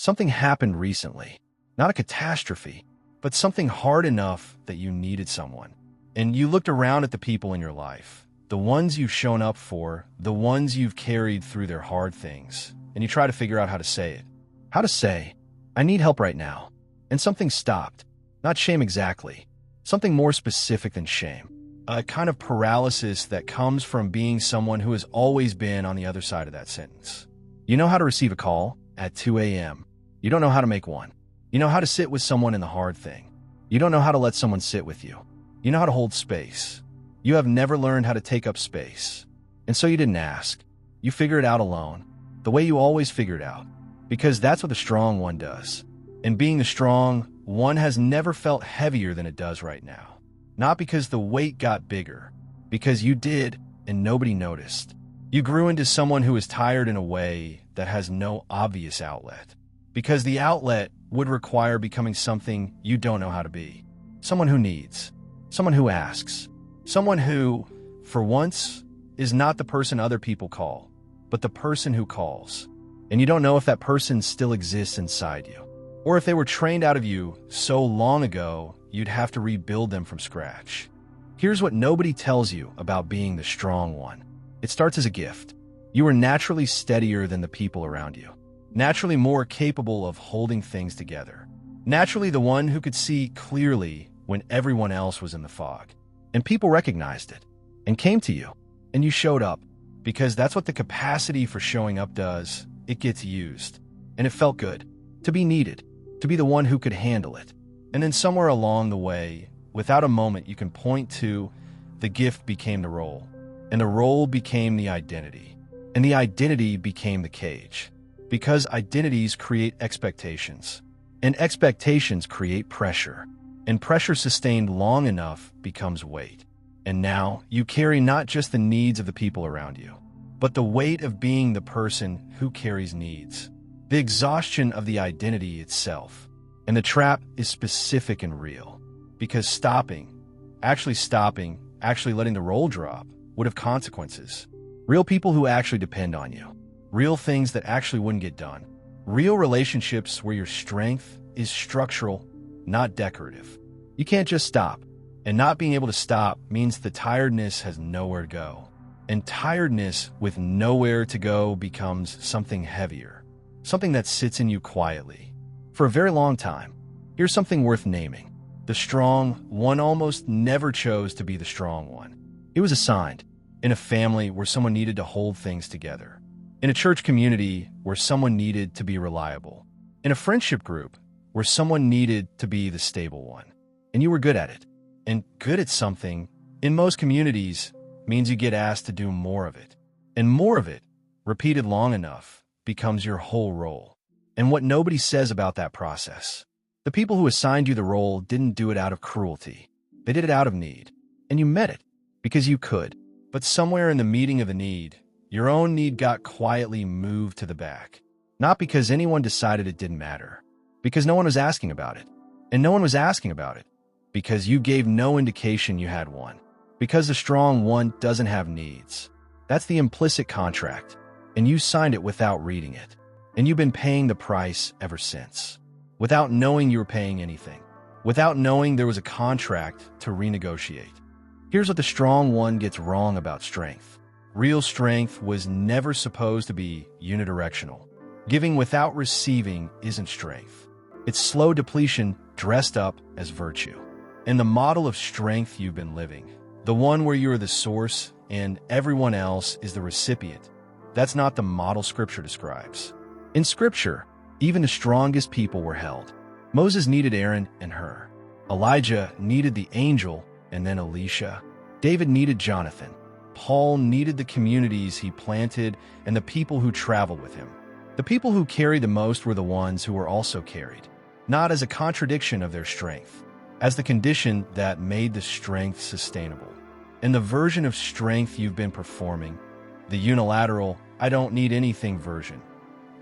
Something happened recently. Not a catastrophe, but something hard enough that you needed someone. And you looked around at the people in your life, the ones you've shown up for, the ones you've carried through their hard things, and you try to figure out how to say it. How to say, I need help right now. And something stopped. Not shame exactly. Something more specific than shame. A kind of paralysis that comes from being someone who has always been on the other side of that sentence. You know how to receive a call at 2 a.m. You don't know how to make one. You know how to sit with someone in the hard thing. You don't know how to let someone sit with you. You know how to hold space. You have never learned how to take up space. And so you didn't ask. You figure it out alone, the way you always figure it out, because that's what the strong one does. And being the strong one has never felt heavier than it does right now. Not because the weight got bigger, because you did and nobody noticed. You grew into someone who is tired in a way that has no obvious outlet, because the outlet would require becoming something you don't know how to be. Someone who needs, someone who asks, someone who, for once, is not the person other people call, but the person who calls. And you don't know if that person still exists inside you, or if they were trained out of you so long ago you'd have to rebuild them from scratch. Here's what nobody tells you about being the strong one. It starts as a gift. You are naturally steadier than the people around you, naturally more capable of holding things together, naturally the one who could see clearly when everyone else was in the fog. And people recognized it and came to you, and you showed up, because that's what the capacity for showing up does. It gets used, and it felt good to be needed, to be the one who could handle it. And then somewhere along the way, without a moment you can point to, the gift became the role, and the role became the identity, and the identity became the cage. Because identities create expectations, and expectations create pressure, and pressure sustained long enough becomes weight. And now you carry not just the needs of the people around you, but the weight of being the person who carries needs, the exhaustion of the identity itself. And the trap is specific and real, because actually letting the roll drop would have consequences. Real people who actually depend on you, real things that actually wouldn't get done, real relationships where your strength is structural, not decorative. You can't just stop, and not being able to stop means the tiredness has nowhere to go. And tiredness with nowhere to go becomes something heavier, something that sits in you quietly for a very long time. Here's something worth naming. The strong one almost never chose to be the strong one. It was assigned in a family where someone needed to hold things together, in a church community where someone needed to be reliable, in a friendship group where someone needed to be the stable one. And you were good at it. And good at something, in most communities, means you get asked to do more of it. And more of it, repeated long enough, becomes your whole role. And what nobody says about that process. The people who assigned you the role didn't do it out of cruelty. They did it out of need. And you met it, because you could. But somewhere in the meeting of the need, your own need got quietly moved to the back. Not because anyone decided it didn't matter. Because no one was asking about it. And no one was asking about it because you gave no indication you had one. Because the strong one doesn't have needs. That's the implicit contract. And you signed it without reading it. And you've been paying the price ever since. Without knowing you were paying anything. Without knowing there was a contract to renegotiate. Here's what the strong one gets wrong about strength. Real strength was never supposed to be unidirectional. Giving without receiving isn't strength. It's slow depletion dressed up as virtue. And the model of strength you've been living, the one where you're the source and everyone else is the recipient, that's not the model Scripture describes. In Scripture, even the strongest people were held. Moses needed Aaron and Hur. Elijah needed the angel and then Elisha. David needed Jonathan. Paul needed the communities he planted and the people who traveled with him. The people who carried the most were the ones who were also carried, not as a contradiction of their strength, as the condition that made the strength sustainable. And the version of strength you've been performing, the unilateral, I don't need anything version,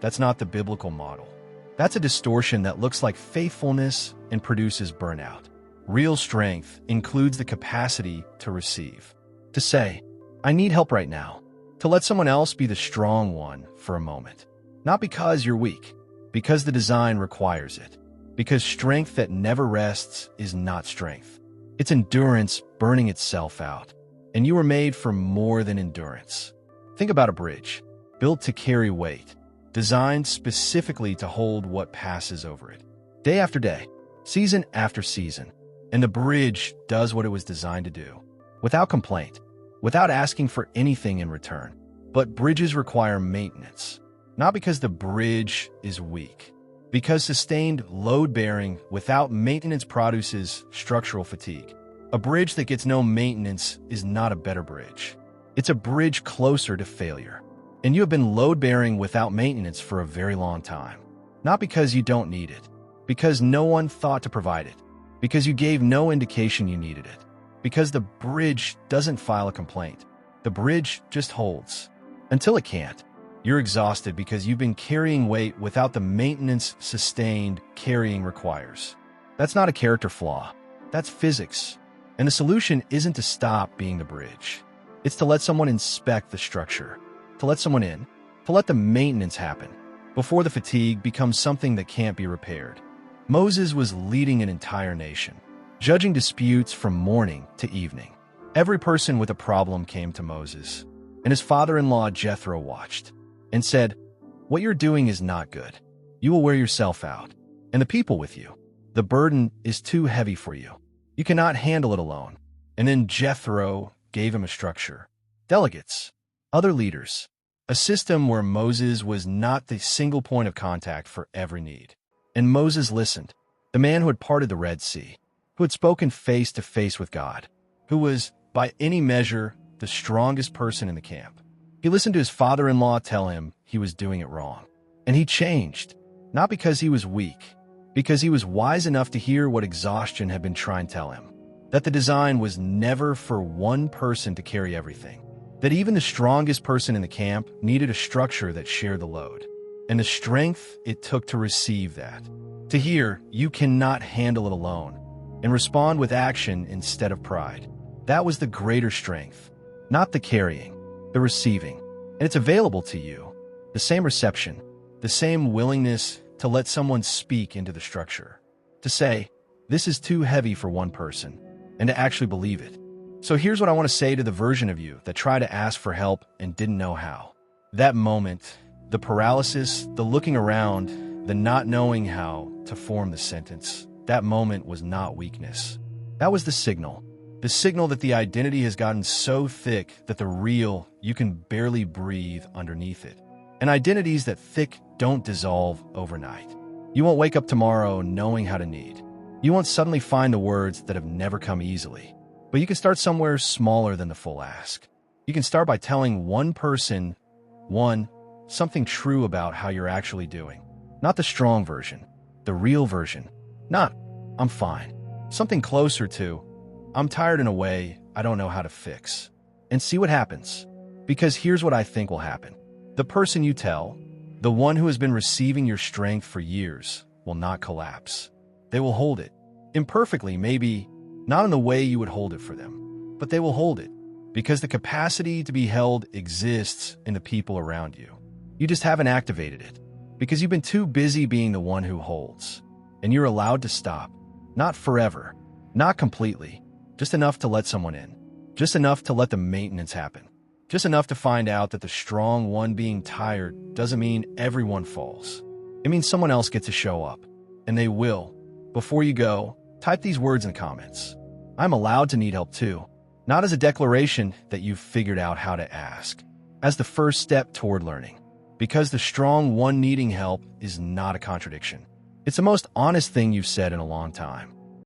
that's not the biblical model. That's a distortion that looks like faithfulness and produces burnout. Real strength includes the capacity to receive, to say, I need help right now, to let someone else be the strong one for a moment. Not because you're weak, because the design requires it. Because strength that never rests is not strength. It's endurance burning itself out. And you were made for more than endurance. Think about a bridge, built to carry weight, designed specifically to hold what passes over it. Day after day, season after season, and the bridge does what it was designed to do, without complaint, without asking for anything in return. But bridges require maintenance, not because the bridge is weak, because sustained load-bearing without maintenance produces structural fatigue. A bridge that gets no maintenance is not a better bridge. It's a bridge closer to failure. And you have been load-bearing without maintenance for a very long time. Not because you don't need it, because no one thought to provide it, because you gave no indication you needed it, because the bridge doesn't file a complaint. The bridge just holds. Until it can't. You're exhausted because you've been carrying weight without the maintenance sustained carrying requires. That's not a character flaw. That's physics. And the solution isn't to stop being the bridge. It's to let someone inspect the structure, to let someone in, to let the maintenance happen, before the fatigue becomes something that can't be repaired. Moses was leading an entire nation, judging disputes from morning to evening. Every person with a problem came to Moses, and his father-in-law Jethro watched and said, "What you're doing is not good. You will wear yourself out, and the people with you. The burden is too heavy for you. You cannot handle it alone." And then Jethro gave him a structure, delegates, other leaders, a system where Moses was not the single point of contact for every need. And Moses listened, the man who had parted the Red Sea, who had spoken face to face with God, who was, by any measure, the strongest person in the camp. He listened to his father-in-law tell him he was doing it wrong. And he changed, not because he was weak, because he was wise enough to hear what exhaustion had been trying to tell him. That the design was never for one person to carry everything. That even the strongest person in the camp needed a structure that shared the load. And the strength it took to receive that. To hear, you cannot handle it alone. And respond with action instead of pride. That was the greater strength. Not the carrying, the receiving. And it's available to you. The same reception, the same willingness to let someone speak into the structure. To say, this is too heavy for one person, and to actually believe it. So here's what I want to say to the version of you that tried to ask for help and didn't know how. That moment, the paralysis, the looking around, the not knowing how to form the sentence, that moment was not weakness. That was the signal. The signal that the identity has gotten so thick that the real, you can barely breathe underneath it. And identities that thick don't dissolve overnight. You won't wake up tomorrow knowing how to need. You won't suddenly find the words that have never come easily. But you can start somewhere smaller than the full ask. You can start by telling one person, something true about how you're actually doing. Not the strong version, the real version. Not, I'm fine. Something closer to, I'm tired in a way I don't know how to fix. And see what happens. Because here's what I think will happen. The person you tell, the one who has been receiving your strength for years, will not collapse. They will hold it. Imperfectly, maybe, not in the way you would hold it for them. But they will hold it. Because the capacity to be held exists in the people around you. You just haven't activated it. Because you've been too busy being the one who holds. And you're allowed to stop. Not forever. Not completely. Just enough to let someone in. Just enough to let the maintenance happen. Just enough to find out that the strong one being tired doesn't mean everyone falls. It means someone else gets to show up. And they will. Before you go, type these words in the comments. I'm allowed to need help too. Not as a declaration that you've figured out how to ask. As the first step toward learning. Because the strong one needing help is not a contradiction. It's the most honest thing you've said in a long time.